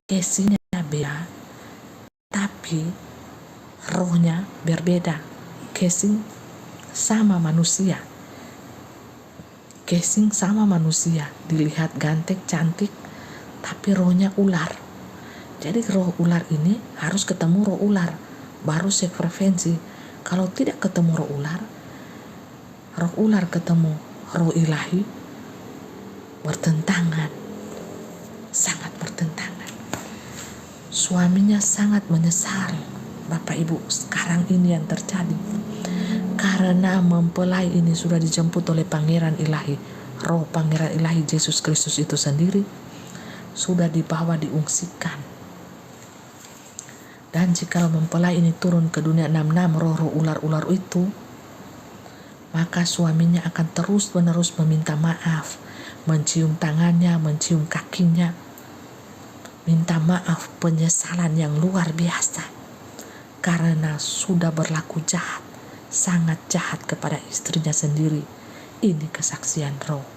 Casingnya beda, tapi rohnya berbeda. Casing sama manusia, dilihat ganteng cantik, tapi rohnya ular. Jadi roh ular ini harus ketemu roh ular, baru sefrekuensi. Kalau tidak ketemu roh ular ketemu roh ilahi, bertentangan, sangat bertentangan. Suaminya sangat menyesal, Bapak Ibu, sekarang ini yang terjadi. Karena mempelai ini sudah dijemput oleh pangeran ilahi, roh pangeran ilahi Yesus Kristus itu sendiri, sudah dibawa diungsikan. Dan jika mempelai ini turun ke dunia 66 roh-roh ular-ular itu, maka suaminya akan terus-menerus meminta maaf, mencium tangannya, mencium kakinya, minta maaf, penyesalan yang luar biasa, karena sudah berlaku jahat, sangat jahat kepada istrinya sendiri. Ini kesaksian roh.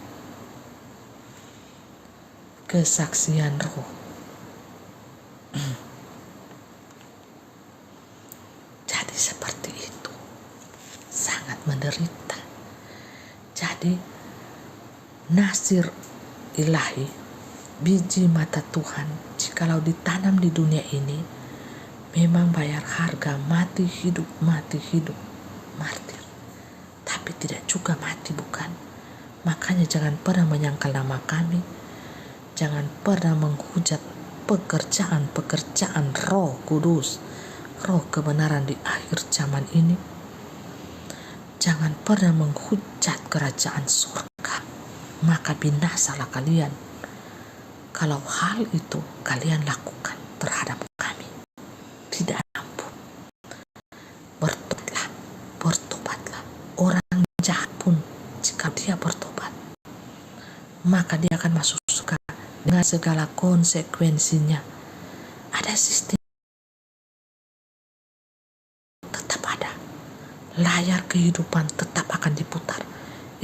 Kesaksian roh. Jadi seperti itu, sangat menderita. Jadi nasir ilahi, biji mata Tuhan, jikalau ditanam di dunia ini, memang bayar harga, mati hidup, martir. Tapi tidak juga mati, bukan? Makanya jangan pernah menyangkal nama kami, jangan pernah menghujat pekerjaan roh kudus, roh kebenaran di akhir zaman ini. Jangan pernah menghujat kerajaan surga, maka binasalah kalian kalau hal itu kalian lakukan terhadap kami. Tidak ampun. Bertobatlah. Orang jahat pun jika dia bertobat, maka dia akan masuk surga dengan segala konsekuensinya. Ada sistem, tetap ada. Layar kehidupan tetap akan diputar.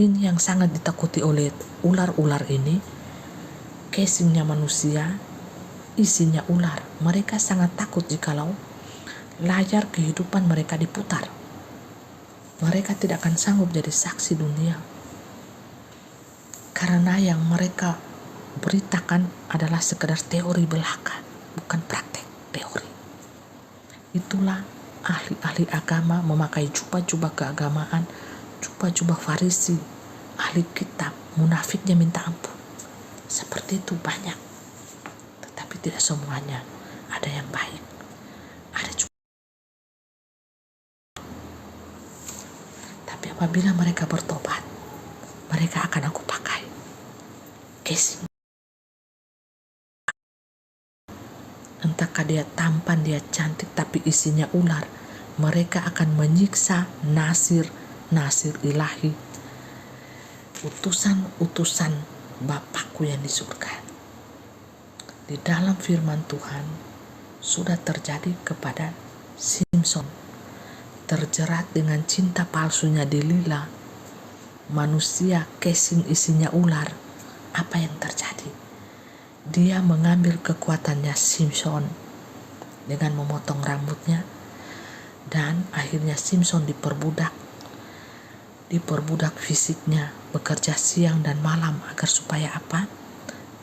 Ini yang sangat ditakuti oleh ular-ular ini. Casingnya manusia, isinya ular. Mereka sangat takut jikalau layar kehidupan mereka diputar. Mereka tidak akan sanggup jadi saksi dunia, karena yang mereka beritakan adalah sekedar teori belaka, bukan praktek teori. Itulah ahli-ahli agama memakai jubah-jubah keagamaan, jubah-jubah Farisi, ahli kitab, munafiknya minta ampun. Seperti itu banyak, tetapi tidak semuanya. Ada yang baik, ada juga. Tapi apabila mereka bertobat, mereka akan aku pakai casing. Entahkah dia tampan, dia cantik, tapi isinya ular. Mereka akan menyiksa nasir ilahi, utusan Bapakku yang di surga. Di dalam firman Tuhan sudah terjadi kepada Simson, terjerat dengan cinta palsunya Delila, manusia casing isinya ular. Apa yang terjadi? Dia mengambil kekuatannya Simson dengan memotong rambutnya, dan akhirnya Simson diperbudak fisiknya, bekerja siang dan malam agar supaya apa?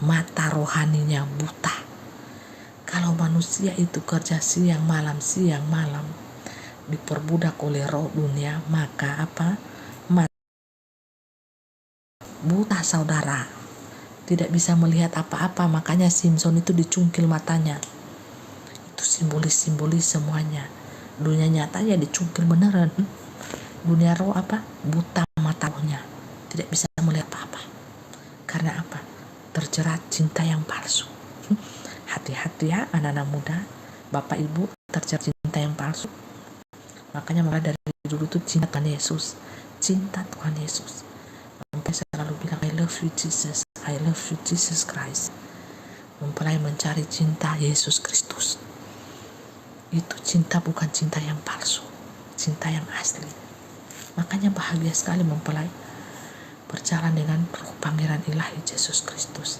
Mata rohaninya buta. Kalau manusia itu kerja siang malam, diperbudak oleh roh dunia, maka apa? Buta, saudara, tidak bisa melihat apa-apa. Makanya Simson itu dicungkil matanya. Itu simbolis semuanya. Dunia nyata ya dicungkil beneran. Dunia roh apa? Buta mata rohnya, tidak bisa melihat apa-apa. Karena apa? Terjerat cinta yang palsu. Hati-hati ya anak-anak muda, Bapak Ibu, terjerat cinta yang palsu. Makanya mulai dari dulu tuh cinta Tuhan Yesus, cinta Tuhan Yesus. Mempelai selalu bilang I love you Jesus, I love you Jesus Christ. Mempelai mencari cinta Yesus Kristus. Itu cinta, bukan cinta yang palsu, cinta yang asli. Makanya bahagia sekali mempelai berjalan dengan roh pangeran ilahi Yesus Kristus.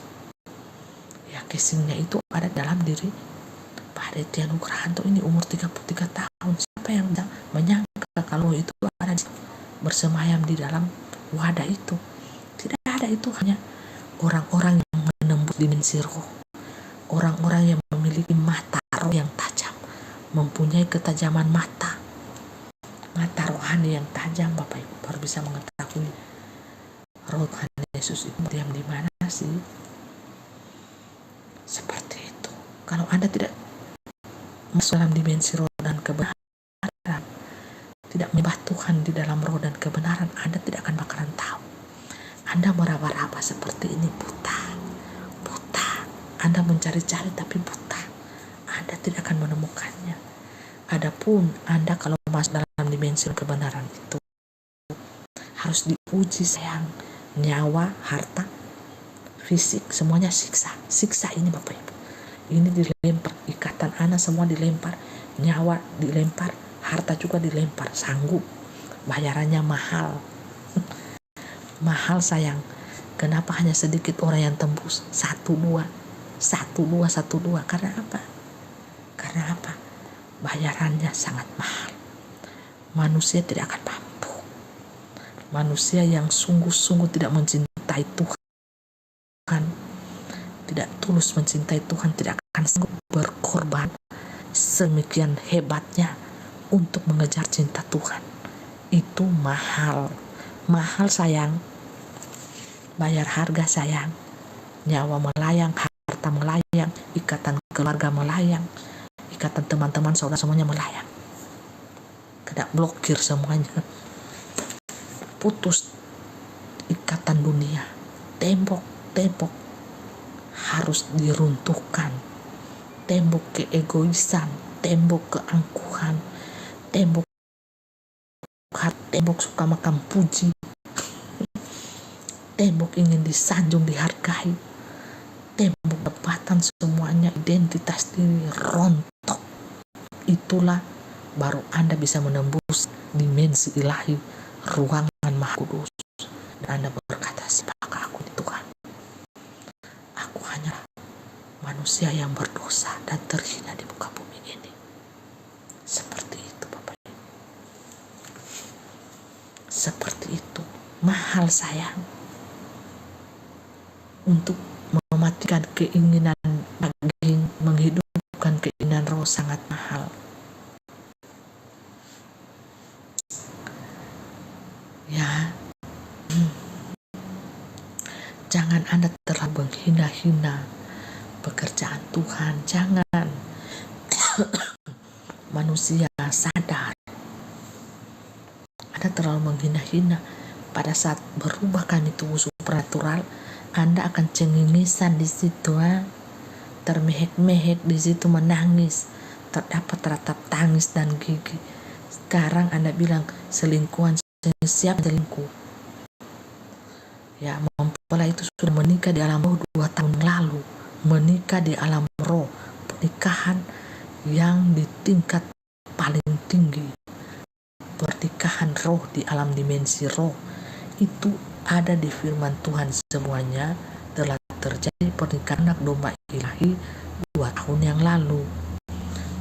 Ya, casingnya itu ada dalam diri Pak Aditya Nugrahanto ini umur 33 tahun. Siapa yang menyangka kalau itu ada bersemayam di dalam wadah itu? Tidak ada, itu hanya orang-orang yang menembus dimensi roh, orang-orang yang memiliki mata roh yang tajam, mempunyai ketajaman mata rohani yang tajam, Bapak Ibu, baru bisa mengetahui roh Tuhan Yesus itu diam di mana sih. Seperti itu. Kalau Anda tidak masuk dalam dimensi roh dan kebenaran, tidak menyembah Tuhan di dalam roh dan kebenaran, Anda tidak akan bakalan tahu. Anda meraba-raba seperti ini, buta. Anda mencari-cari tapi buta. Anda tidak akan menemukannya. Adapun Anda kalau masuk dalam dimensi kebenaran itu harus diuji, sayang. Nyawa, harta, fisik, semuanya siksa ini, Bapak Ibu. Ini dilempar, ikatan Anda semua dilempar, nyawa dilempar, harta juga dilempar. Sanggup, bayarannya mahal. Mahal, sayang. Kenapa hanya sedikit orang yang tembus? 1-2. Karena apa? Bayarannya sangat mahal. Manusia tidak akan mampu. Manusia yang sungguh-sungguh tidak mencintai Tuhan, tidak tulus mencintai Tuhan, tidak akan sanggup berkorban sedemikian hebatnya untuk mengejar cinta Tuhan. Itu mahal, sayang. Bayar harga, sayang. Nyawa melayang, harta melayang, ikatan keluarga melayang, ikatan teman-teman saudara semuanya melayang. Kena blokir semuanya. Putus ikatan dunia. Tembok harus diruntuhkan. Tembok keegoisan, tembok keangkuhan, tembok suka makan puji, tembok ingin disanjung, dihargai, tembok debatan, semuanya identitas diri rontok. Itulah baru Anda bisa menembus dimensi ilahi, ruangan Maha Kudus, dan Anda berkata, siapakah aku di Tuhan? Aku hanya manusia yang berdosa dan terhina di muka bumi ini. Seperti itu, Bapak Ibu. Seperti itu. Mahal, sayang. Untuk mematikan keinginan daging, menghidupkan keinginan roh sangat mahal. Ya, jangan Anda terlalu menghina-hina pekerjaan Tuhan. Jangan. Manusia sadar. Anda terlalu menghina-hina. Pada saat berubah kami tubuh supranatural, Anda akan cengingisan di situ, termehek-mehek di situ, menangis, terdapat ratap tangis dan gigi. Sekarang Anda bilang selingkuhan, siap selingkuh. Ya, mempelai itu sudah menikah di alam roh 2 tahun lalu, menikah di alam roh, pernikahan yang di tingkat paling tinggi, pernikahan roh di alam dimensi roh. Itu ada di firman Tuhan, semuanya telah terjadi. Pernikahan anak domba ilahi 2 tahun yang lalu.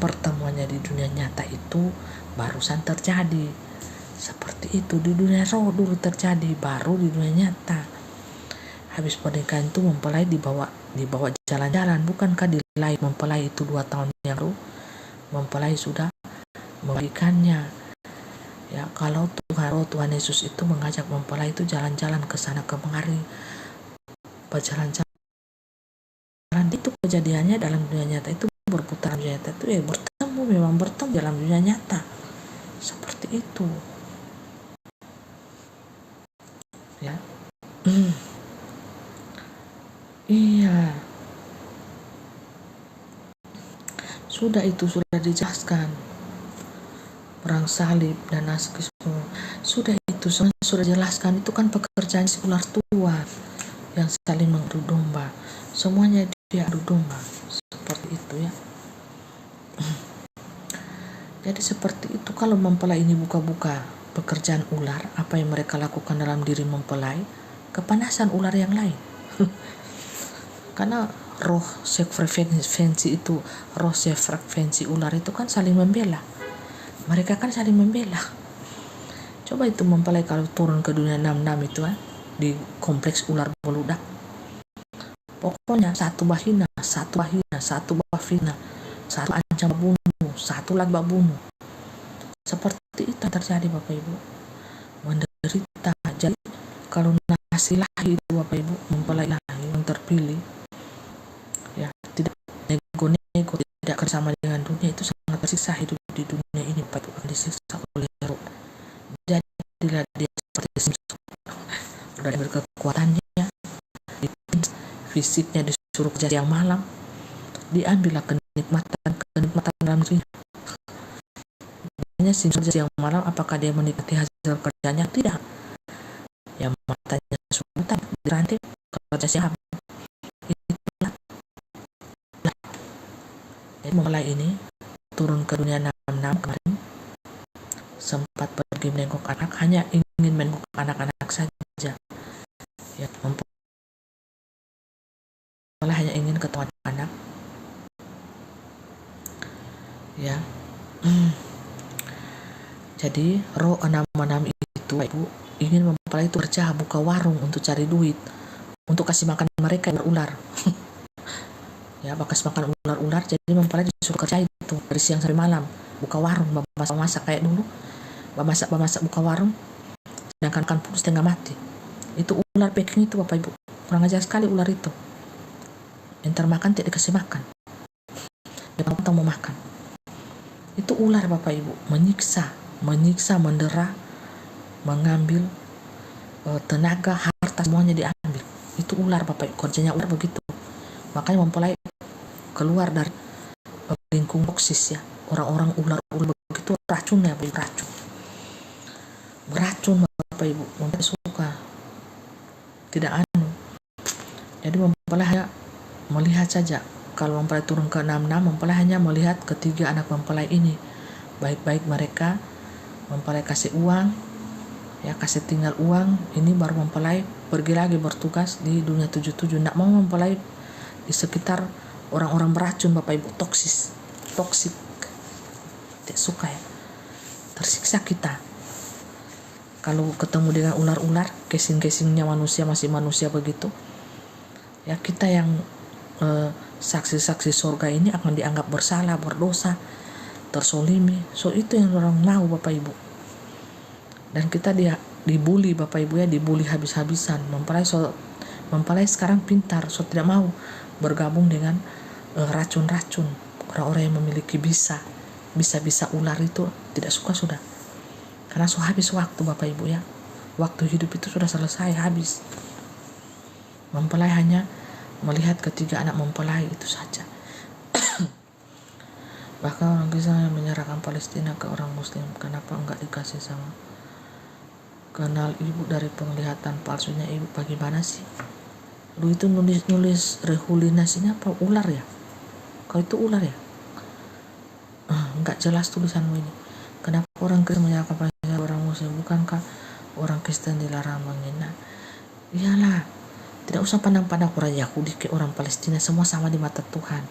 Pertemuannya di dunia nyata itu barusan terjadi. Seperti itu, di dunia roh dulu terjadi, baru di dunia nyata. Habis pernikahan itu mempelai dibawa jalan-jalan. Bukankah di live mempelai itu 2 tahun yang lalu mempelai sudah memberikannya. Ya, kalau Tuhan Yesus itu mengajak mempelai itu jalan-jalan ke sana kemari, berjalan-jalan, itu kejadiannya dalam dunia nyata itu berputar dunia nyata itu, memang bertemu dalam dunia nyata. Seperti itu. Ya. Iya. Sudah dijelaskan. Perang salib dan askisme. Sudah itu semuanya sudah jelaskan. Itu kan pekerjaan si ular tua yang saling mengadu domba. Semuanya dia adu domba. Seperti itu, ya. Jadi seperti itu. Kalau mempelai ini buka-buka pekerjaan ular, apa yang mereka lakukan dalam diri mempelai? Kepanasan ular yang lain. Karena roh sefrekuensi itu, roh sefrekuensi ular itu kan saling membela. Mereka kan saling membela. Coba itu mempelai kalau turun ke dunia 66 itu di kompleks ular beludak. Pokoknya satu bahina, satu bafina, satu ancam bunuh, satu lagi bunuh. Seperti itu terjadi Bapak Ibu. Menderita. Jadi kalau nasi lahi itu Bapak Ibu, mempelai lahi yang terpilih, ya tidak nego-nego, tidak bersama dengan dunia, itu sangat tersiksa hidup di dunia ini Bapak Ibu, akan disiksa oleh roh. Jadilah dia seperti Simpson, udah berkekuatannya, fisiknya disuruh kerja siang malam, diambillah kenikmatan dalam dirinya. Hanya Simpson siang malam, apakah dia menikmati hasil kerjanya? Tidak. Yang matanya sudah dirantai kerja siang. Jadi mulai ini turun ke dunia 66 kemarin, sempat pergi menengok anak, hanya ingin menengok anak-anak saja, ya, malah hanya ingin ketemu anak, ya. Jadi roh 66 itu Ibu ingin mempelai itu kerja, buka warung untuk cari duit, untuk kasih makan mereka ular. Ya, kasih makan ular-ular, jadi mempelai disuruh kerja itu dari siang sampai malam, buka warung, masak kayak dulu, masak buka warung, sedangkan kan pun setengah mati. Itu ular Peking itu Bapak Ibu, kurang ajar sekali ular itu. Yang termakan tidak dikasih makan, dia mau makan. Itu ular Bapak Ibu, menyiksa, mendera, mengambil tenaga, harta, semuanya diambil. Itu ular Bapak Ibu, kerjanya ular begitu. Makanya mempelai keluar dari lingkung toksis, ya. Orang-orang ular begitu racunnya, beracun Bapak Ibu, mempelai suka tidak jadi mempelai hanya melihat saja. Kalau mempelai turun ke 66, mempelai hanya melihat ketiga anak mempelai ini, baik-baik mereka. Mempelai kasih uang, ya, kasih tinggal uang, ini baru mempelai pergi lagi bertugas di dunia 77. Tidak mau mempelai di sekitar orang-orang beracun Bapak Ibu, toksik, tidak suka, ya. Tersiksa kita kalau ketemu dengan ular-ular, casing-casingnya manusia, masih manusia begitu, ya. Kita yang saksi-saksi surga ini akan dianggap bersalah, berdosa, tersolimi. So itu yang orang mau Bapak Ibu. Dan kita dibully Bapak Ibu, ya, dibully habis-habisan. Mempelai sekarang pintar, so tidak mau bergabung dengan racun-racun, orang-orang yang memiliki bisa ular itu tidak suka sudah. Karena so habis waktu Bapak Ibu, ya. Waktu hidup itu sudah selesai, habis. Mempelai hanya melihat ketiga anak mempelai itu saja. Bahkan orang Kristen yang menyerahkan Palestina ke orang Muslim, kenapa enggak dikasih sama? Kenal ibu dari penglihatan palsunya ibu, bagaimana sih? Lu itu nulis rehulinasinya apa ular, ya? Kau itu ular, ya? Enggak jelas tulisanmu ini. Kenapa orang Kristen menyerahkan Palestina ke orang Muslim? Bukankah orang Kristen dilarang menghina? Iyalah, tidak usah pandang-pandang orang Yahudi ke orang Palestina, semua sama di mata Tuhan.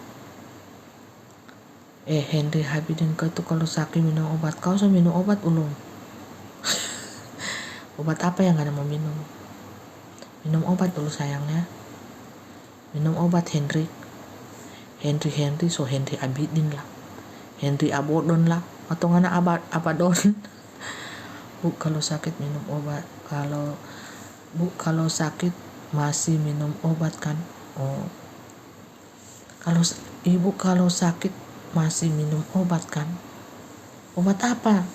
Henry Habibin, kau itu kalau sakit minum obat, kau so minum obat belum? Obat apa yang ada mau minum? Minum obat dulu sayangnya. Minum obat Henry, so Henry Abidin lah, Henry Abodon lah, atau ngana Abadon. Bu, kalau sakit minum obat, kalau sakit masih minum obat kan? Oh, kalau ibu kalau sakit masih minum obat kan? Obat apa?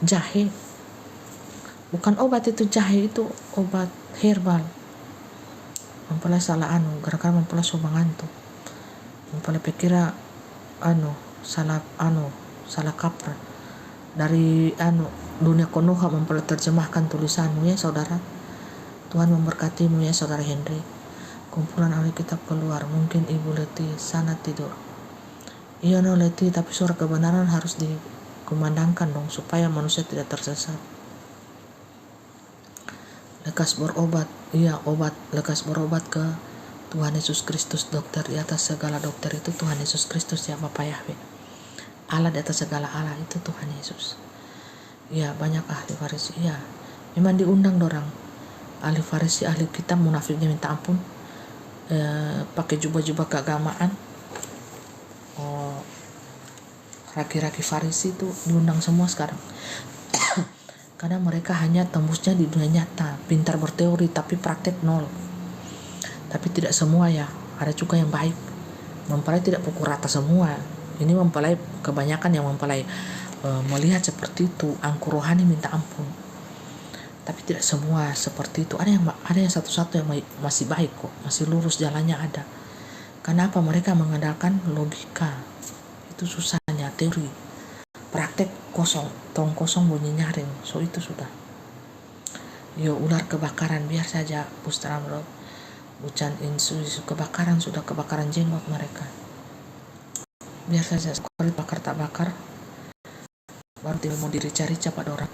Jahe. Bukan obat itu, jahe itu obat herbal. Mempelai salah gara-gara mempelai sobangan tuh. Mempelai pikira salah kaprah. Dari dunia konoha mempelai terjemahkan tulisanmu, ya saudara. Tuhan memberkatimu, ya saudara Henry. Kumpulan Alkitab keluar, mungkin ibu letih sana tidur. Iya letih, tapi suara kebenaran harus dikumandangkan dong, supaya manusia tidak tersesat. Lekas berobat, iya lekas berobat ke Tuhan Yesus Kristus dokter di atas segala dokter itu Tuhan Yesus Kristus ya Bapa Yahweh. Allah di atas segala Allah itu Tuhan Yesus. Ya banyak ahli Farisi ya. Memang diundang dorang. Ahli Farisi, ahli kitab, munafiknya minta ampun. Pakai jubah-jubah keagamaan. Raki-raki Farisi itu diundang semua sekarang. Karena mereka hanya tembusnya di dunia nyata, pintar berteori tapi praktek nol. Tapi tidak semua ya, ada juga yang baik. Mempelai tidak pukul rata semua. Ini mempelai kebanyakan yang mempelai melihat seperti itu, angkur rohani minta ampun. Tapi tidak semua seperti itu. Ada yang satu-satu yang masih baik kok, masih lurus jalannya ada. Kenapa? Mereka mengandalkan logika. Itu susahnya teori. Praktek kosong, tong kosong bunyi nyaring. So itu sudah. Yo ular kebakaran biar saja Pustaram Rob. Bucan insu kebakaran sudah kebakaran jenggot mereka. Biar saja sekali bakar tak bakar. Baru dia mau dirica-rica pada orang.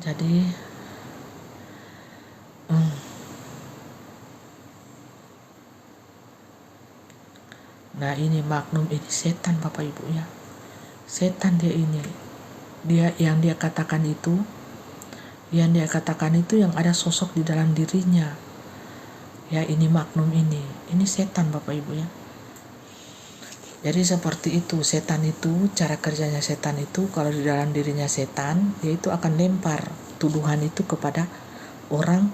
Jadi nah ini magnum ini setan Bapak Ibu ya. Setan dia ini. Dia yang dia katakan itu yang ada sosok di dalam dirinya. Ya ini magnum ini setan Bapak Ibu ya. Jadi seperti itu, setan itu, cara kerjanya setan itu, kalau di dalam dirinya setan, dia itu akan lempar tuduhan itu kepada orang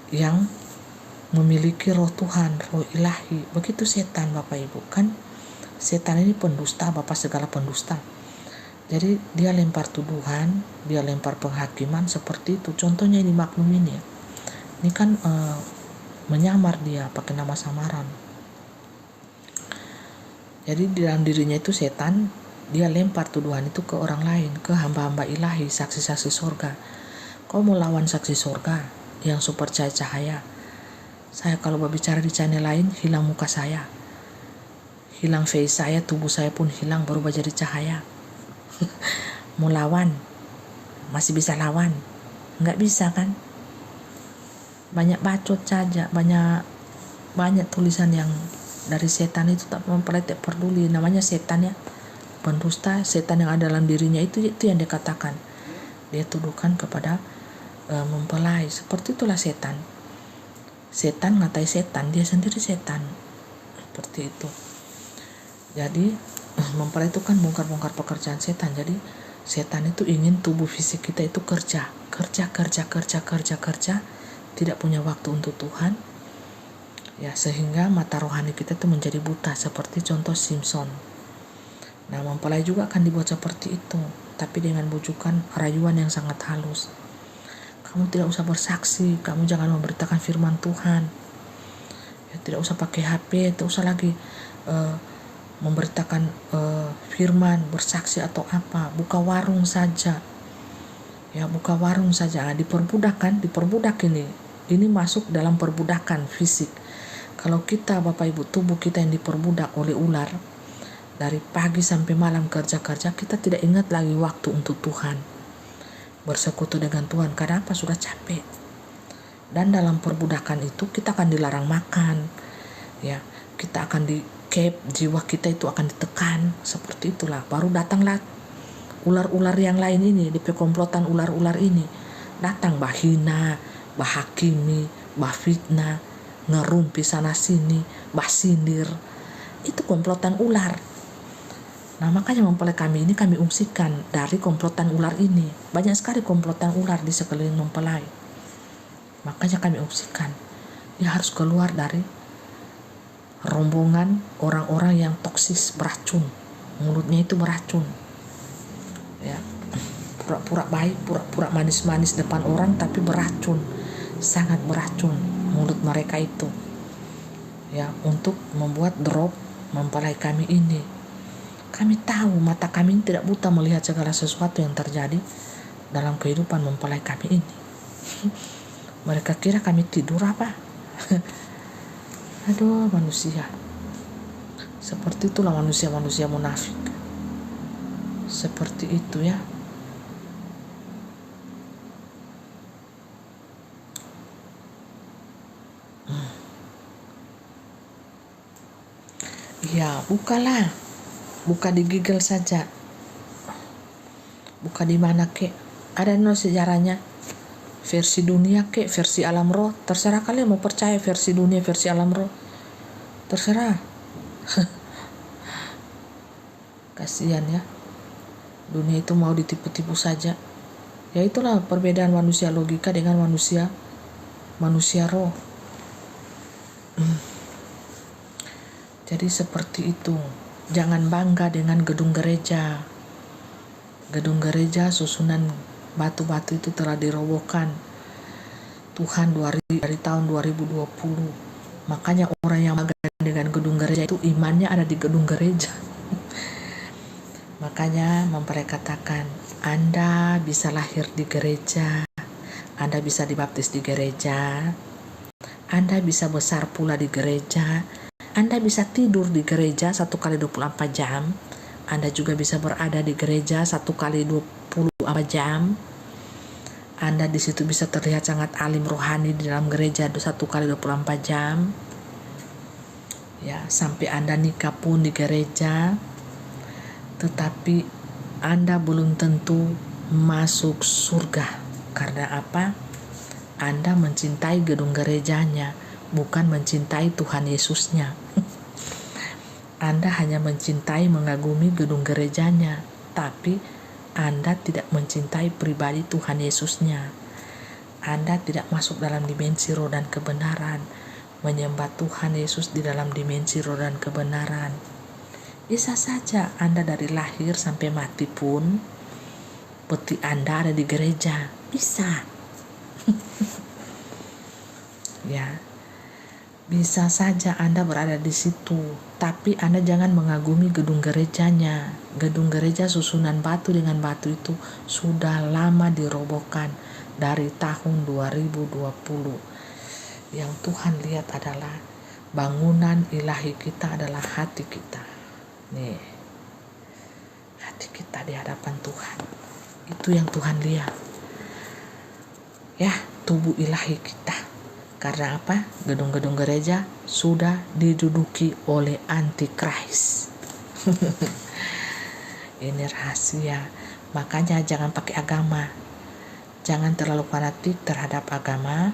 yang memiliki roh Tuhan, roh ilahi. Begitu setan Bapak Ibu, kan setan ini pendusta, bapak segala pendusta. Jadi dia lempar tuduhan, dia lempar penghakiman seperti itu. Contohnya ini magnum ini ya. Ini kan menyamar dia pakai nama samaran. Jadi di dalam dirinya itu setan, dia lempar tuduhan itu ke orang lain, ke hamba-hamba ilahi, saksi-saksi surga. Kau mau lawan saksi surga yang super cahaya. Saya kalau berbicara di channel lain, hilang muka saya. Hilang face saya, tubuh saya pun hilang, berubah jadi cahaya. Mau lawan, masih bisa lawan. Nggak bisa kan? Banyak bacot saja, banyak tulisan yang dari setan itu tak mempelai, tak peduli, namanya setan ya, pendusta. Setan yang ada dalam dirinya itu yang dia katakan, dia tuduhkan kepada mempelai. Seperti itulah setan ngatai setan, dia sendiri setan, seperti itu. Jadi mempelai itu kan bongkar-bongkar pekerjaan setan. Jadi setan itu ingin tubuh fisik kita itu kerja, tidak punya waktu untuk Tuhan. Ya, sehingga mata rohani kita itu menjadi buta, seperti contoh Simpson. Nah, mempelai juga akan dibuat seperti itu, tapi dengan bujukan rayuan yang sangat halus. Kamu tidak usah bersaksi, kamu jangan memberitakan firman Tuhan. Ya, tidak usah pakai HP, tidak usah lagi memberitakan firman, bersaksi atau apa. Buka warung saja. Ya, buka warung saja. Diperbudak ini. Ini masuk dalam perbudakan fisik. Kalau kita Bapak Ibu, tubuh kita yang diperbudak oleh ular, dari pagi sampai malam kerja, kita tidak ingat lagi waktu untuk Tuhan, bersekutu dengan Tuhan. Karena apa? Sudah capek. Dan dalam perbudakan itu kita akan dilarang makan, ya, kita akan di-cap, jiwa kita itu akan ditekan. Seperti itulah. Baru datanglah ular-ular yang lain ini, di pekomplotan ular-ular ini datang, bahina, bahakimi, bahfitnah, ngerumpi sana sini, basindir. Itu komplotan ular. Nah, makanya mempelai kami ini kami ungsikan dari komplotan ular ini. Banyak sekali komplotan ular di sekeliling mempelai. Makanya kami ungsikan, dia harus keluar dari rombongan orang-orang yang toksis, beracun. Mulutnya itu beracun. Ya, pura-pura baik, pura-pura manis-manis depan orang, tapi beracun, sangat beracun mulut mereka itu. Ya, untuk membuat drop mempelai kami ini. Kami tahu mata kami tidak buta melihat segala sesuatu yang terjadi dalam kehidupan mempelai kami ini. Mereka kira kami tidur apa? Aduh, manusia. Seperti itulah manusia-manusia munafik. Seperti itu ya. Ya, bukalah. Buka di Google saja. Buka di mana kek. Ada sejarahnya. Versi dunia kek, versi alam roh. Terserah kalian mau percaya versi dunia, versi alam roh. Terserah. Kasihan ya. Dunia itu mau ditipu-tipu saja. Ya itulah perbedaan manusia logika dengan manusia roh. Jadi seperti itu. Jangan bangga dengan gedung gereja. Gedung gereja susunan batu-batu itu telah dirobohkan Tuhan dari tahun 2020. Makanya orang yang bangga dengan gedung gereja itu imannya ada di gedung gereja. Makanya memperkatakan, Anda bisa lahir di gereja, Anda bisa dibaptis di gereja, Anda bisa besar pula di gereja, Anda bisa tidur di gereja 1 kali 24 jam, Anda juga bisa berada di gereja 1 kali 24 jam, Anda di situ bisa terlihat sangat alim rohani di dalam gereja 1 kali 24 jam, ya sampai Anda nikah pun di gereja. Tetapi Anda belum tentu masuk surga. Karena apa? Anda mencintai gedung gerejanya, bukan mencintai Tuhan Yesusnya. Anda hanya mencintai, mengagumi gedung gerejanya, tapi Anda tidak mencintai pribadi Tuhan Yesusnya. Anda tidak masuk dalam dimensi roh dan kebenaran, menyembah Tuhan Yesus di dalam dimensi roh dan kebenaran. Bisa saja Anda dari lahir sampai mati pun peti Anda ada di gereja. Bisa. Ya. Bisa saja Anda berada di situ, tapi Anda jangan mengagumi gedung gerejanya. Gedung gereja susunan batu dengan batu itu sudah lama dirobohkan dari tahun 2020. Yang Tuhan lihat adalah bangunan ilahi kita adalah hati kita. Nih, hati kita di hadapan Tuhan. Itu yang Tuhan lihat. Ya, tubuh ilahi kita. Karena apa? Gedung-gedung gereja sudah diduduki oleh antikris. Ini rahasia. Makanya jangan pakai agama. Jangan terlalu fanatik terhadap agama.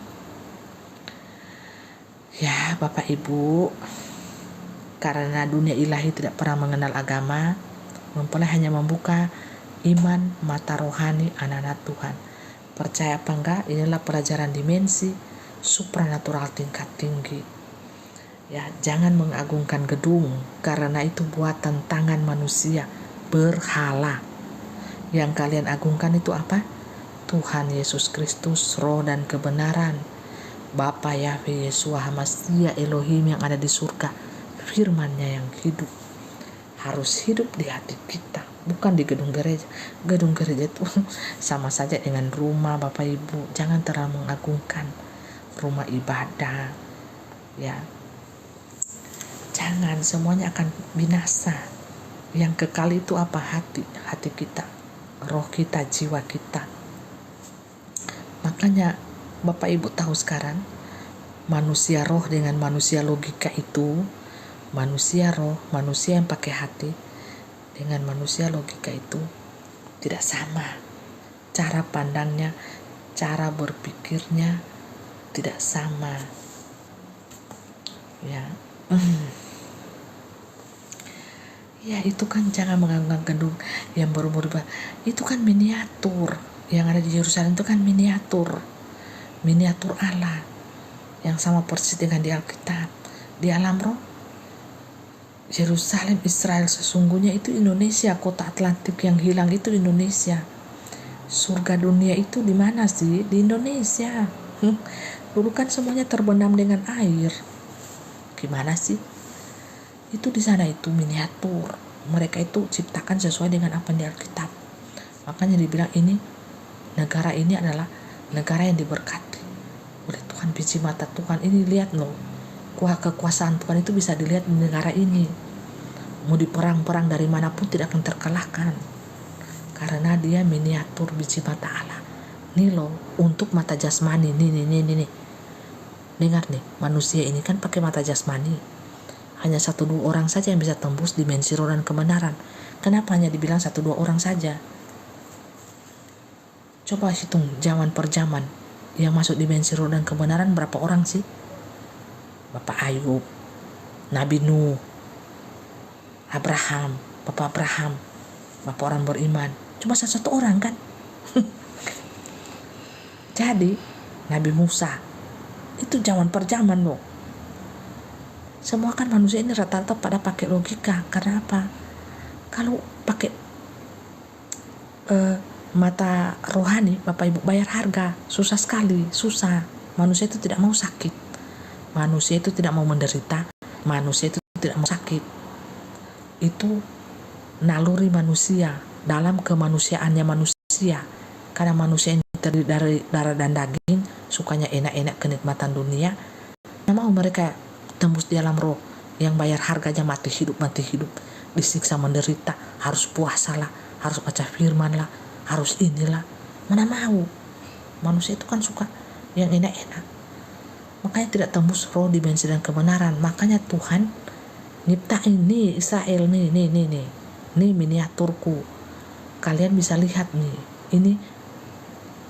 Ya, Bapak Ibu, karena dunia ilahi tidak pernah mengenal agama, mempelai hanya membuka iman mata rohani anak-anak Tuhan. Percaya apa enggak, inilah pelajaran dimensi supranatural tingkat tinggi. Ya, jangan mengagungkan gedung, karena itu buatan tangan manusia, berhala. Yang kalian agungkan itu apa? Tuhan Yesus Kristus, roh dan kebenaran. Bapa Yahweh Yeshua Hamasya Elohim yang ada di surga. Firman-Nya yang hidup harus hidup di hati kita, bukan di gedung gereja. Gedung gereja itu sama saja dengan rumah, Bapak Ibu. Jangan terlalu mengagungkan rumah ibadah, ya. Jangan, semuanya akan binasa. Yang kekal itu apa? Hati kita, roh kita, jiwa kita. Makanya Bapak Ibu tahu sekarang, manusia roh dengan manusia logika itu, manusia roh, manusia yang pakai hati dengan manusia logika itu tidak sama. Cara pandangnya, cara berpikirnya tidak sama. Ya. Ya, itu kan jangan menganggap gedung yang baru-baru. Itu kan miniatur. Yang ada di Yerusalem itu kan miniatur Allah yang sama persis dengan di Alkitab. Di alam roh, Yerusalem Israel sesungguhnya itu Indonesia. Kota Atlantik yang hilang itu Indonesia. Surga dunia itu di mana sih? Di Indonesia. Dulu kan semuanya terbenam dengan air. Gimana sih? Itu di sana itu miniatur. Mereka itu ciptakan sesuai dengan apa yang di Alkitab. Makanya dibilang negara ini adalah negara yang diberkati oleh Tuhan. Biji mata Tuhan ini, lihat loh, kekuasaan Tuhan itu bisa dilihat di negara ini. Mau di perang-perang dari manapun tidak akan terkalahkan, karena dia miniatur biji mata Allah. Nih loh, untuk mata jasmani, nih. Dengar nih, manusia ini kan pakai mata jasmani. hanya 1-2 orang saja yang bisa tembus dimensi roh dan kebenaran. Kenapa hanya dibilang 1-2 orang saja? Coba hitung zaman per zaman yang masuk dimensi roh dan kebenaran berapa orang sih? Bapak Ayub, Nabi Nuh, Abraham, Bapak Abraham, Bapak orang beriman. Cuma 1 orang kan? Jadi Nabi Musa itu zaman per zaman loh. Semua kan manusia ini rata-rata pada pakai logika. Karena apa? Kalau pakai mata rohani, Bapak Ibu bayar harga, susah sekali, susah. Manusia itu tidak mau sakit, manusia itu tidak mau menderita, manusia itu tidak mau sakit. Itu naluri manusia dalam kemanusiaannya manusia. Karena manusia ini terdiri dari darah dan daging, sukanya enak-enak kenikmatan dunia. Nah, mau mereka tembus di alam roh yang bayar harganya mati hidup, disiksa menderita, harus puasa lah, harus baca firman lah, harus inilah. Mana mau? Manusia itu kan suka yang enak-enak. Makanya tidak tembus roh dimensi dan kebenaran. Makanya Tuhan nyiptain nih Israel nih miniaturku. Kalian bisa lihat nih, ini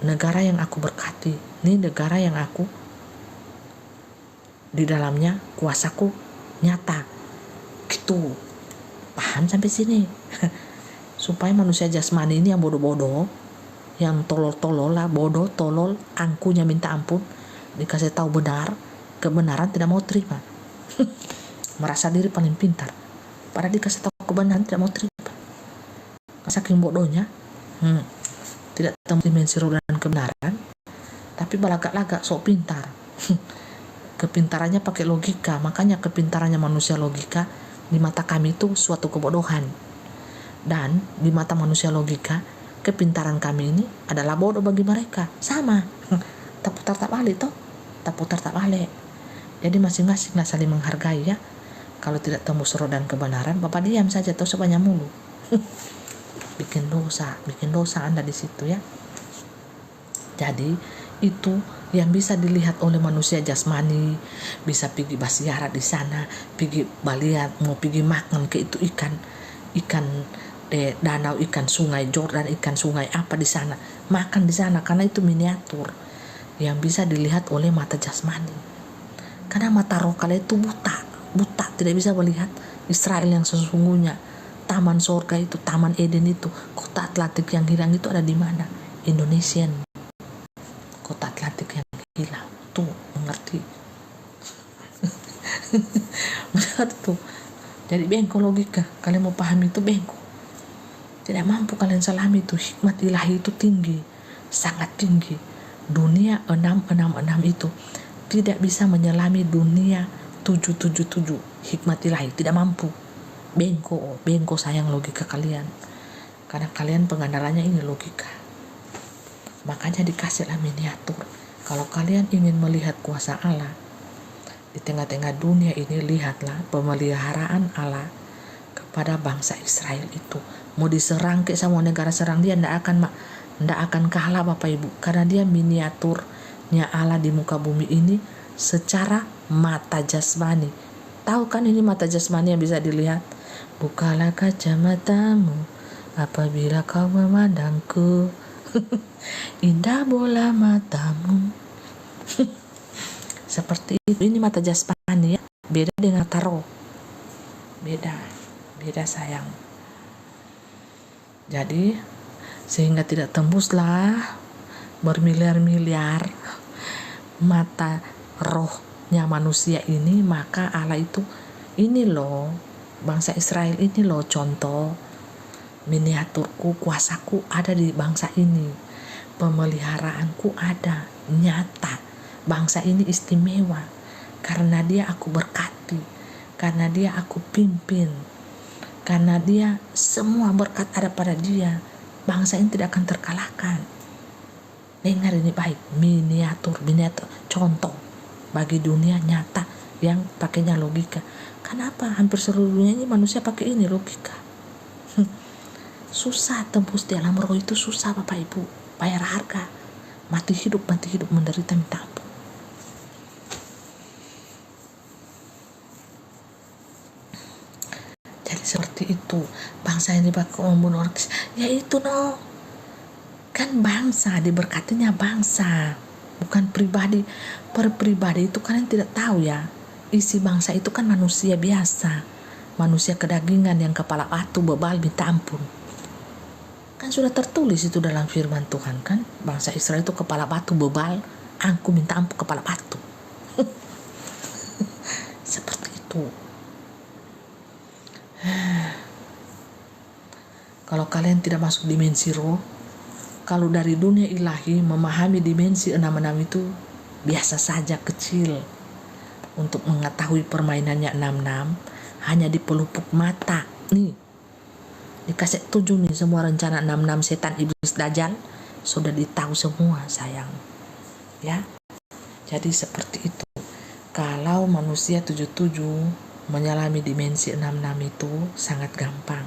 negara yang aku berkati, ini negara yang aku di dalamnya kuasaku nyata. Gitu. Paham sampai sini? Supaya manusia jasmani ini yang bodoh-bodoh, yang tolol-tolol lah, bodoh, tolol, angkunya minta ampun, dikasih tahu benar, kebenaran tidak mau terima. Merasa diri paling pintar, padahal dikasih tahu kebenaran tidak mau terima. Saking bodohnya, tidak temu dimensi roh dan kebenaran, tapi balagak-lagak sok pintar. Kepintarannya pakai logika. Makanya kepintarannya manusia logika di mata kami itu suatu kebodohan, dan di mata manusia logika kepintaran kami ini adalah bodoh bagi mereka. Sama. Tak putar tak balik toh, tak putar tak balik. Jadi masing-masing lah saling menghargai ya. Kalau tidak tembus roh dan kebenaran, Bapak diam saja toh sebanyak mulu. bikin dosa Anda di situ ya. Jadi itu yang bisa dilihat oleh manusia jasmani, bisa pergi basiara di sana, pergi baliat, mau pergi makan ke itu ikan danau, ikan sungai Jordan, ikan sungai apa di sana, makan di sana karena itu miniatur yang bisa dilihat oleh mata jasmani. Karena mata roh kalian itu buta, tidak bisa melihat Israel yang sesungguhnya. Taman surga itu, taman Eden itu, kota Atlantik yang hilang itu ada di mana? Indonesian. Kota Atlantik yang hilang tuh, mengerti? Benar tuh. Jadi bengkok logika, kalian mau pahami itu bengkok. Tidak mampu kalian selami itu. Hikmat ilahi itu tinggi, sangat tinggi. Dunia 666 itu tidak bisa menyelami dunia 777. Hikmat ilahi tidak mampu. Bengkok sayang logika kalian. Karena kalian pengandalannya ini logika. Makanya dikasihlah miniatur. Kalau kalian ingin melihat kuasa Allah di tengah-tengah dunia ini, lihatlah pemeliharaan Allah kepada bangsa Israel itu. Mau diserang ke semua negara serang, dia ndak akan kalah Bapak Ibu, karena dia miniaturnya Allah di muka bumi ini secara mata jasmani. Tahu kan ini mata jasmani yang bisa dilihat? Bukalah kacamatamu apabila kau memandangku. Indah bola matamu. Seperti itu. Ini mata jasmani ya. Beda dengan mata roh. Beda sayang. Jadi sehingga tidak tembuslah bermiliar-miliar mata rohnya manusia ini. Maka Allah itu, ini loh bangsa Israel ini loh contoh miniaturku, kuasaku ada di bangsa ini, pemeliharaanku ada nyata. Bangsa ini istimewa karena dia aku berkati, karena dia aku pimpin, karena dia semua berkat ada pada dia. Bangsa ini tidak akan terkalahkan. Dengar ini baik, miniatur contoh bagi dunia nyata yang pakainya logika. Kenapa hampir seluruh dunia ini manusia pakai ini logika? Susah tembus di alam roh itu, susah Bapak Ibu. Bayar harga, mati hidup menderita minta ampun. seperti itu. Bangsa yang dipakai membunuh orang, ya itu no, kan bangsa, diberkatinya bangsa, bukan pribadi. Per pribadi itu kalian tidak tahu ya, isi bangsa itu kan manusia biasa, manusia kedagingan yang kepala batu bebal minta ampun. Kan sudah tertulis itu dalam firman Tuhan kan, bangsa Israel itu kepala batu bebal, aku minta ampun kepala batu. Seperti itu. Kalau kalian tidak masuk dimensi roh, kalau dari dunia ilahi memahami dimensi 66 itu biasa saja, kecil. Untuk mengetahui permainannya 66 hanya di pelupuk mata. Nih, dikasih 7 nih semua rencana 66 setan iblis dajjal sudah ditahu semua sayang. Ya. Jadi seperti itu. Kalau manusia 77 menyelami dimensi 66 itu sangat gampang.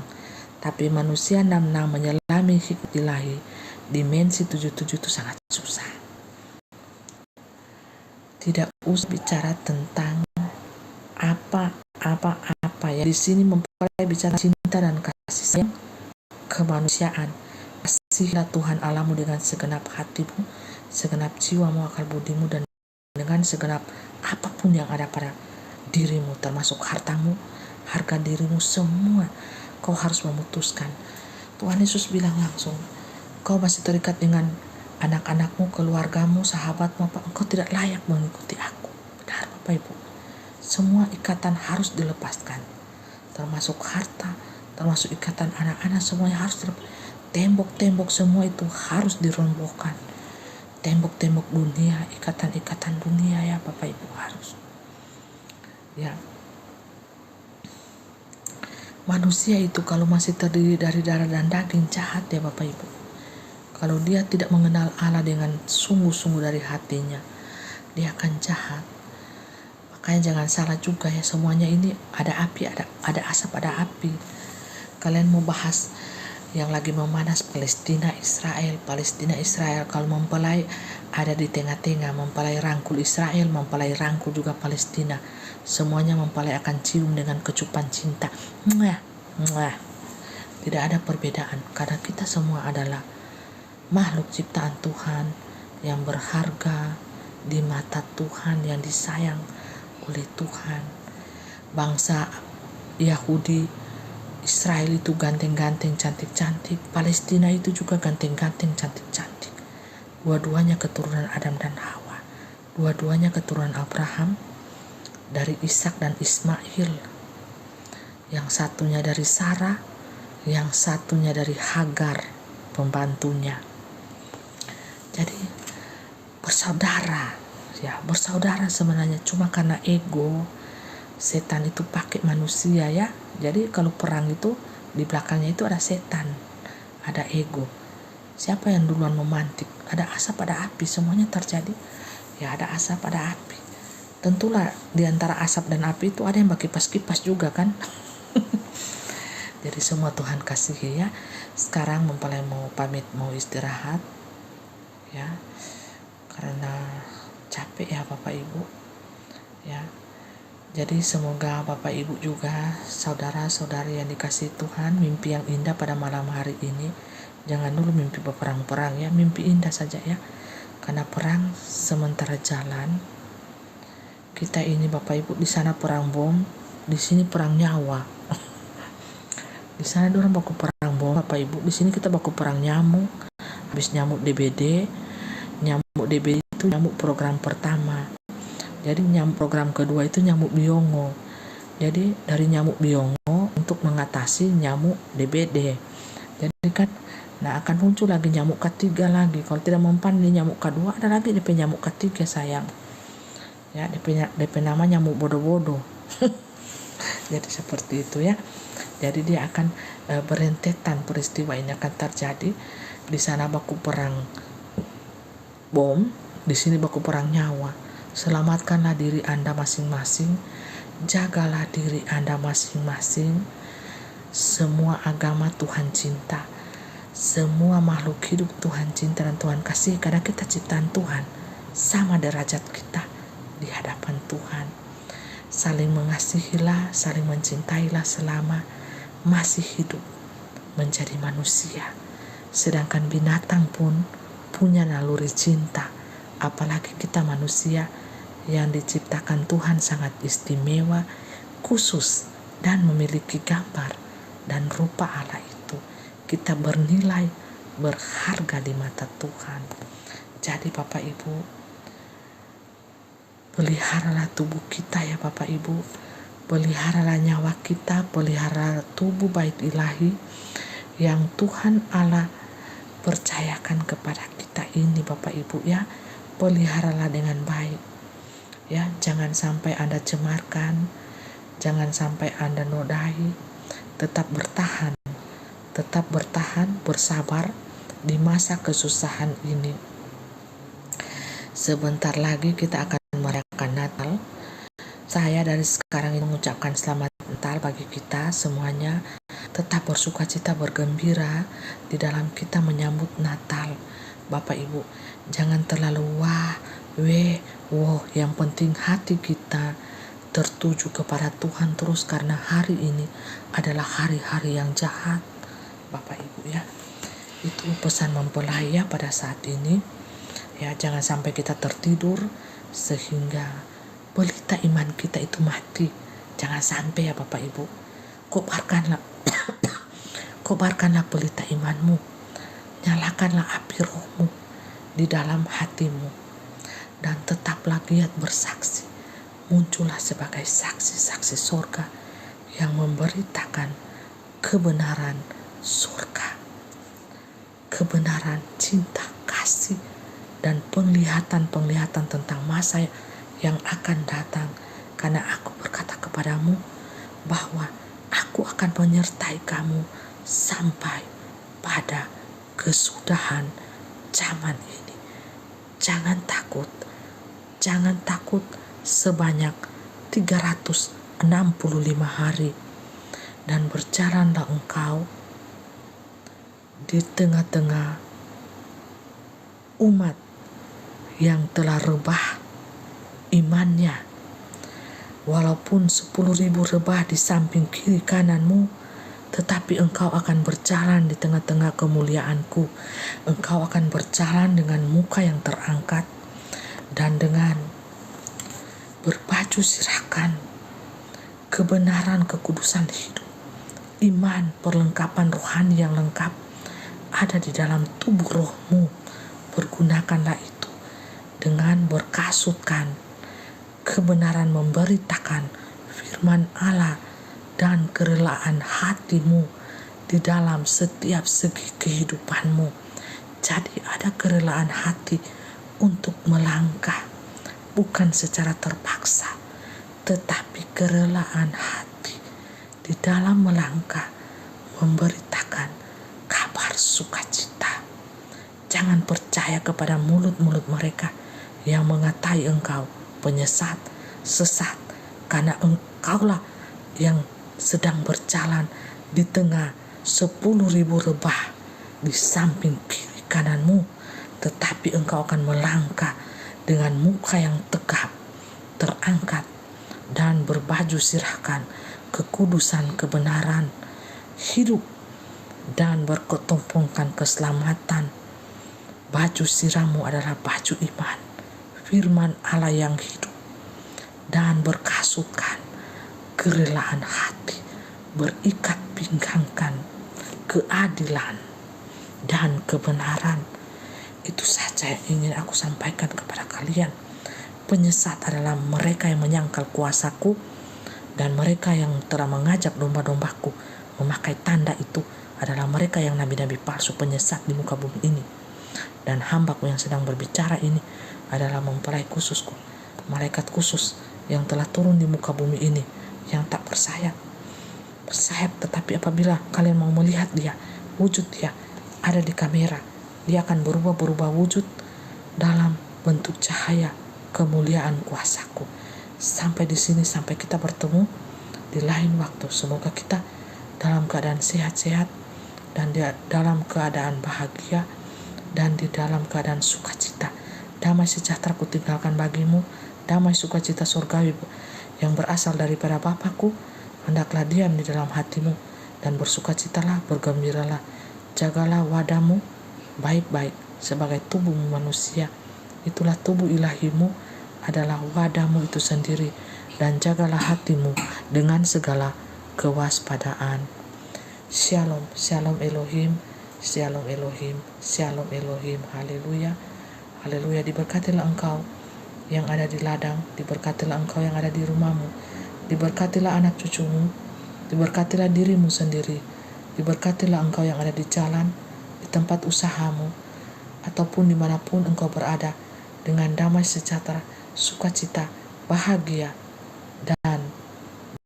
Tapi manusia 66 menyelami hikmat ilahi dimensi 77 itu sangat susah. Tidak usah bicara tentang apa ya. Di sini mempelai bicara cinta dan kasih sayang, kemanusiaan. Kasihilah Tuhan Allahmu dengan segenap hatimu, segenap jiwamu, akal budimu, dan dengan segenap apapun yang ada pada dirimu, termasuk hartamu, harga dirimu, semua. Kau harus memutuskan. Tuhan Yesus bilang langsung, kau masih terikat dengan anak-anakmu, keluargamu, sahabatmu, apa engkau tidak layak mengikuti aku. Benar Bapak Ibu, semua ikatan harus dilepaskan, termasuk harta, termasuk ikatan anak-anak, semuanya harus dilepaskan. Tembok-tembok semua itu harus dirobohkan. Tembok-tembok dunia, ikatan-ikatan dunia ya Bapak Ibu harus. Ya. Manusia itu kalau masih terdiri dari darah dan daging jahat ya Bapak Ibu. Kalau dia tidak mengenal Allah dengan sungguh-sungguh dari hatinya, dia akan jahat. Makanya jangan salah juga ya, semuanya ini ada api, ada asap, ada api. Kalian mau bahas yang lagi memanas Palestina Israel, kalau mempelai ada di tengah-tengah, mempelai rangkul Israel, mempelai rangkul juga Palestina. Semuanya mempelai akan cium dengan kecupan cinta. Tidak ada perbedaan, karena kita semua adalah makhluk ciptaan Tuhan yang berharga di mata Tuhan, yang disayang oleh Tuhan. Bangsa Yahudi Israel itu ganteng-ganteng, cantik-cantik. Palestina itu juga ganteng-ganteng, cantik-cantik. Dua-duanya keturunan Adam dan Hawa. Dua-duanya keturunan Abraham dari Ishak dan Ismail. Yang satunya dari Sarah, yang satunya dari Hagar, pembantunya. Jadi bersaudara, ya bersaudara sebenarnya, cuma karena ego setan itu pakai manusia ya. Jadi kalau perang itu di belakangnya itu ada setan, ada ego. Siapa yang duluan memantik? Ada asap, ada api, semuanya terjadi. Ya ada asap, ada api. Tentulah di antara asap dan api itu ada yang pakai kipas-kipas juga kan. Jadi semua Tuhan kasihi ya. Sekarang mempelai mau pamit, mau istirahat ya, karena capek ya Bapak Ibu ya. Jadi semoga Bapak Ibu juga, saudara-saudari yang dikasihi Tuhan, mimpi yang indah pada malam hari ini. Jangan dulu mimpi berperang-perang ya, mimpi indah saja ya. Karena perang sementara jalan. Kita ini Bapak Ibu, di sana perang bom, di sini perang nyawa. Di sana orang baku perang bom Bapak Ibu, di sini kita baku perang nyamuk. Habis nyamuk DBD itu nyamuk program pertama. Jadi nyamuk program kedua itu nyamuk biongo. Jadi dari nyamuk biongo untuk mengatasi nyamuk DBD. Jadi kan, nah akan muncul lagi nyamuk ketiga lagi. Kalau tidak mempan di nyamuk kedua, ada lagi DP nyamuk ketiga sayang. Ya, DP nama nyamuk bodoh-bodoh. Jadi seperti itu ya. Jadi dia akan berentetan, peristiwa ini akan terjadi. Di sana baku perang bom, di sini baku perang nyawa. Selamatkanlah diri Anda masing-masing, jagalah diri Anda masing-masing. Semua agama Tuhan cinta, semua makhluk hidup Tuhan cinta dan Tuhan kasih, karena kita ciptaan Tuhan, sama derajat kita di hadapan Tuhan. Saling mengasihilah, saling mencintailah selama masih hidup menjadi manusia. Sedangkan binatang pun punya naluri cinta, apalagi kita manusia yang diciptakan Tuhan sangat istimewa, khusus, dan memiliki gambar dan rupa Allah itu. Kita bernilai, berharga di mata Tuhan. Jadi Bapak Ibu, peliharalah tubuh kita ya Bapak Ibu. Peliharalah nyawa kita, peliharalah tubuh bait ilahi yang Tuhan Allah percayakan kepada kita ini Bapak Ibu ya. Peliharalah dengan baik ya, jangan sampai Anda cemarkan, jangan sampai Anda nodai. Tetap bertahan, bersabar di masa kesusahan ini. Sebentar lagi kita akan merayakan Natal. Saya dari sekarang ini mengucapkan selamat Natal bagi kita semuanya. Tetap bersukacita, bergembira di dalam kita menyambut Natal. Bapak Ibu, jangan terlalu yang penting hati kita tertuju kepada Tuhan terus, karena hari ini adalah hari-hari yang jahat. Bapak Ibu ya, itu pesan mempelai ya pada saat ini. Ya, jangan sampai kita tertidur sehingga pelita iman kita itu mati. Jangan sampai ya Bapak Ibu. Kobarkanlah pelita imanmu. Nyalakanlah api rohmu di dalam hatimu. Dan tetaplah giat bersaksi. Muncullah sebagai saksi-saksi surga yang memberitakan kebenaran surga. Kebenaran, cinta, kasih, dan penglihatan tentang masa yang akan datang. Karena aku berkata kepadamu bahwa aku akan menyertai kamu sampai pada kesudahan zaman ini. Jangan takut sebanyak 365 hari. Dan berjalanlah engkau di tengah-tengah umat yang telah rebah imannya. Walaupun 10.000 rebah di samping kiri kananmu, tetapi engkau akan berjalan di tengah-tengah kemuliaanku. Engkau akan berjalan dengan muka yang terangkat dan dengan berbaju sirahkan kebenaran, kekudusan hidup, iman, perlengkapan rohani yang lengkap ada di dalam tubuh rohmu. Pergunakanlah itu dengan berkasutkan kebenaran, memberitakan firman Allah dan kerelaan hatimu di dalam setiap segi kehidupanmu. Jadi ada kerelaan hati untuk melangkah, bukan secara terpaksa, tetapi kerelaan hati di dalam melangkah, memberitakan kabar sukacita. Jangan percaya kepada mulut-mulut mereka yang mengatai engkau penyesat, sesat, karena engkaulah yang sedang berjalan di tengah 10.000 rebah di samping kiri kananmu, tetapi engkau akan melangkah dengan muka yang tegap, terangkat, dan berbaju sirahkan kekudusan, kebenaran, hidup, dan berketumpungkan keselamatan. Baju sirahmu adalah baju iman, firman Allah yang hidup, dan berkasutkan kerelaan hati, berikat pinggangkan keadilan dan kebenaran. Itu saja yang ingin aku sampaikan kepada kalian. Penyesat adalah mereka yang menyangkal kuasaku, dan mereka yang telah mengajak domba-dombaku memakai tanda itu adalah mereka yang nabi-nabi palsu, penyesat di muka bumi ini. Dan hambaku yang sedang berbicara ini adalah mempelai khususku, malaikat khusus yang telah turun di muka bumi ini, yang tak bersayap, tetapi apabila kalian mau melihat dia, wujud dia ada di kamera, dia akan berubah wujud dalam bentuk cahaya kemuliaan kuasaku. Sampai di sini, sampai kita bertemu di lain waktu. Semoga kita dalam keadaan sehat-sehat, dan dalam keadaan bahagia, dan di dalam keadaan sukacita. Damai sejahtera kutinggalkan bagimu, damai sukacita surgawi yang berasal daripada Bapakku, hendaklah diam di dalam hatimu dan bersukacitalah, bergembiralah. Jagalah wadahmu baik-baik sebagai tubuh manusia. Itulah tubuh ilahimu adalah wadahmu itu sendiri. Dan jagalah hatimu dengan segala kewaspadaan. Shalom, shalom Elohim, shalom Elohim, shalom Elohim. Haleluya, haleluya. Diberkatilah engkau yang ada di ladang, diberkatilah engkau yang ada di rumahmu, diberkatilah anak cucumu, diberkatilah dirimu sendiri, diberkatilah engkau yang ada di jalan, di tempat usahamu, ataupun dimanapun engkau berada, dengan damai sejahtera, sukacita, bahagia, dan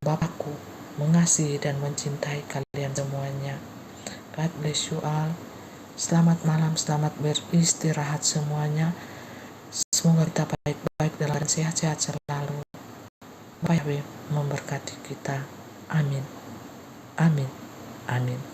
Bapakku mengasihi dan mencintai kalian semuanya. God bless you all. Selamat malam, selamat beristirahat semuanya. Semoga kita baik-baik dalam sehat-sehat selalu. Yahweh memberkati kita. Amin. Amin. Amin.